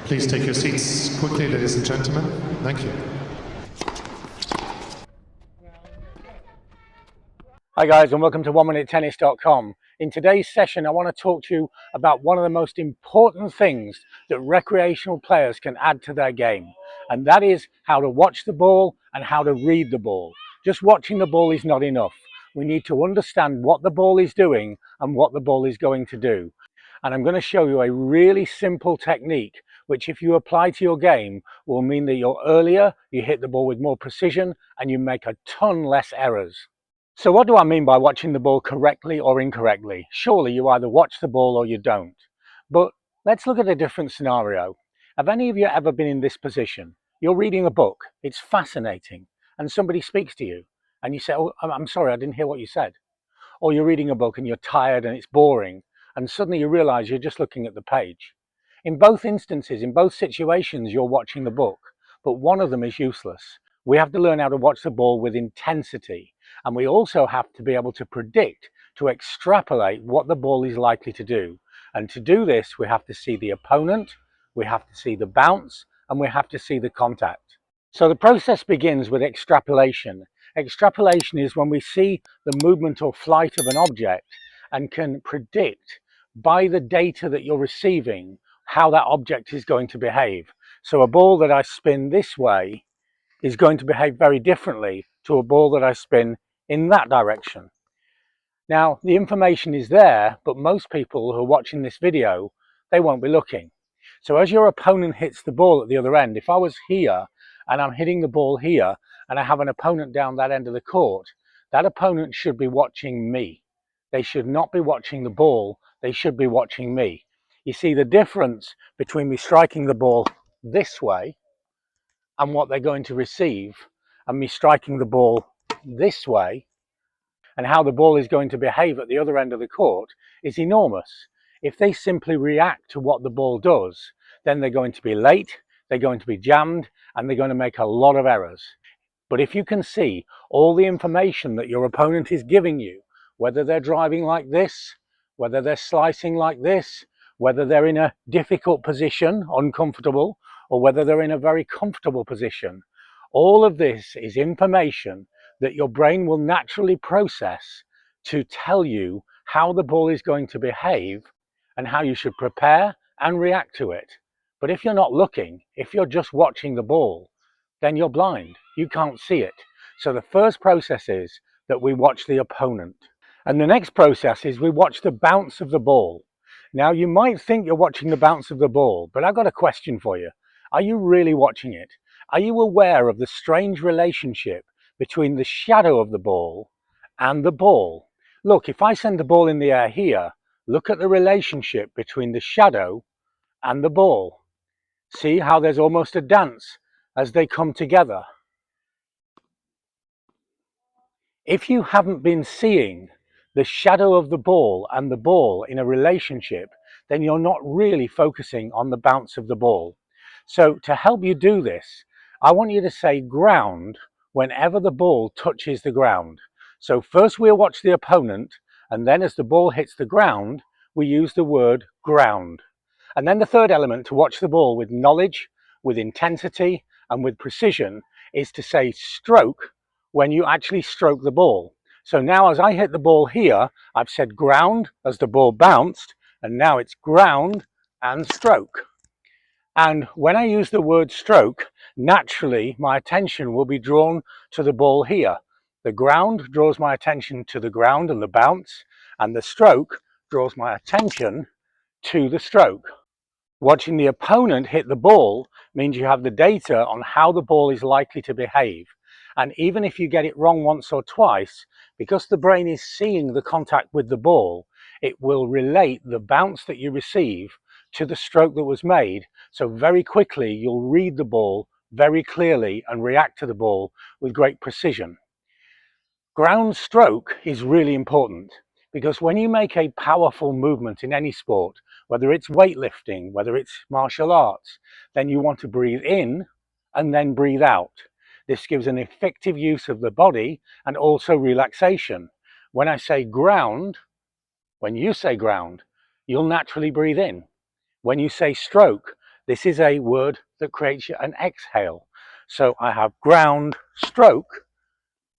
Please take your seats quickly, ladies and gentlemen. Thank you. Hi guys, and welcome to 1minutetennis.com. In today's session I want to talk to you about one of the most important things that recreational players can add to their game, and that is how to watch the ball and how to read the ball. Just watching the ball is not enough. We need to understand what the ball is doing and what the ball is going to do. And I'm going to show you a really simple technique which, if you apply to your game, will mean that you're earlier, you hit the ball with more precision, and you make a ton less errors. So what do I mean by watching the ball correctly or incorrectly? Surely you either watch the ball or you don't. But let's look at a different scenario. Have any of you ever been in this position? You're reading a book, it's fascinating, and somebody speaks to you, and you say, "Oh, I'm sorry, I didn't hear what you said." Or you're reading a book and you're tired and it's boring, and suddenly you realize you're just looking at the page. In both instances, in both situations, you're watching the book, but one of them is useless. We have to learn how to watch the ball with intensity, and we also have to be able to predict, to extrapolate what the ball is likely to do. And to do this, we have to see the opponent, we have to see the bounce, and we have to see the contact. So the process begins with extrapolation. Extrapolation is when we see the movement or flight of an object and can predict by the data that you're receiving how that object is going to behave. So a ball that I spin this way is going to behave very differently to a ball that I spin in that direction. Now, the information is there, but most people who are watching this video, they won't be looking. So as your opponent hits the ball at the other end, if I was here and I'm hitting the ball here and I have an opponent down that end of the court, that opponent should be watching me. They should not be watching the ball, they should be watching me. You see the difference between me striking the ball this way and what they're going to receive, and me striking the ball this way and how the ball is going to behave at the other end of the court is enormous. If they simply react to what the ball does, then they're going to be late, they're going to be jammed, and they're going to make a lot of errors. But if you can see all the information that your opponent is giving you, whether they're driving like this, whether they're slicing like this, whether they're in a difficult position, uncomfortable, or whether they're in a very comfortable position, all of this is information that your brain will naturally process to tell you how the ball is going to behave and how you should prepare and react to it. But if you're not looking, if you're just watching the ball, then you're blind. You can't see it. So the first process is that we watch the opponent. And the next process is we watch the bounce of the ball. Now, you might think you're watching the bounce of the ball, but I've got a question for you. Are you really watching it? Are you aware of the strange relationship between the shadow of the ball and the ball? Look, if I send the ball in the air here, look at the relationship between the shadow and the ball. See how there's almost a dance as they come together. If you haven't been seeing the shadow of the ball and the ball in a relationship, then you're not really focusing on the bounce of the ball. So to help you do this, I want you to say ground whenever the ball touches the ground. So first we'll watch the opponent, and then as the ball hits the ground, we use the word ground. And then the third element to watch the ball with knowledge, with intensity, and with precision is to say stroke when you actually stroke the ball. So now as I hit the ball here, I've said ground as the ball bounced, and now it's ground and stroke. And when I use the word stroke, naturally my attention will be drawn to the ball here. The ground draws my attention to the ground and the bounce, and the stroke draws my attention to the stroke. Watching the opponent hit the ball means you have the data on how the ball is likely to behave. And even if you get it wrong once or twice, because the brain is seeing the contact with the ball, it will relate the bounce that you receive to the stroke that was made. So very quickly, you'll read the ball very clearly and react to the ball with great precision. Ground stroke is really important because when you make a powerful movement in any sport, whether it's weightlifting, whether it's martial arts, then you want to breathe in and then breathe out. This gives an effective use of the body and also relaxation. When I say ground, when you say ground, you'll naturally breathe in. When you say stroke, This is a word that creates an exhale. So I have ground stroke,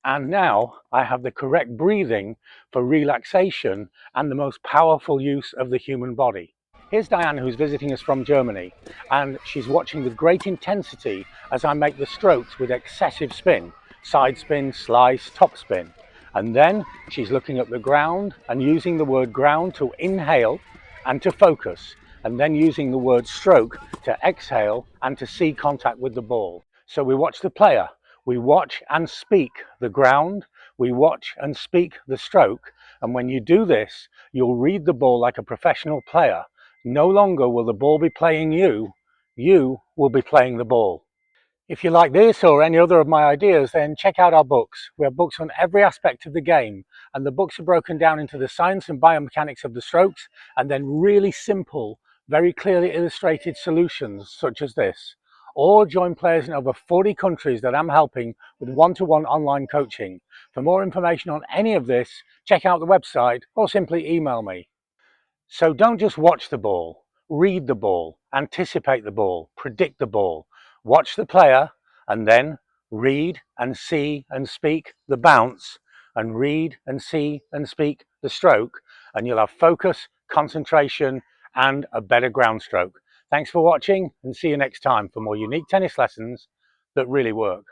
and now I have the correct breathing for relaxation and the most powerful use of the human body. Here's Diane, who's visiting us from Germany, and she's watching with great intensity as I make the strokes with excessive spin, side spin, slice, top spin. And then she's looking at the ground and using the word ground to inhale and to focus, and then using the word stroke to exhale and to see contact with the ball. So we watch the player, we watch and speak the ground, we watch and speak the stroke, and when you do this, you'll read the ball like a professional player. No longer will the ball be playing you, you will be playing the ball. If you like this or any other of my ideas, then check out our books. We have books on every aspect of the game, and the books are broken down into the science and biomechanics of the strokes, and then really simple, very clearly illustrated solutions such as this. Or join players in over 40 countries that I'm helping with one-to-one online coaching. For more information on any of this, check out the website or simply email me. So don't just watch the ball, read the ball, anticipate the ball, predict the ball, watch the player, and then read and see and speak the bounce, and read and see and speak the stroke, and you'll have focus, concentration, and a better ground stroke. Thanks for watching, and see you next time for more unique tennis lessons that really work.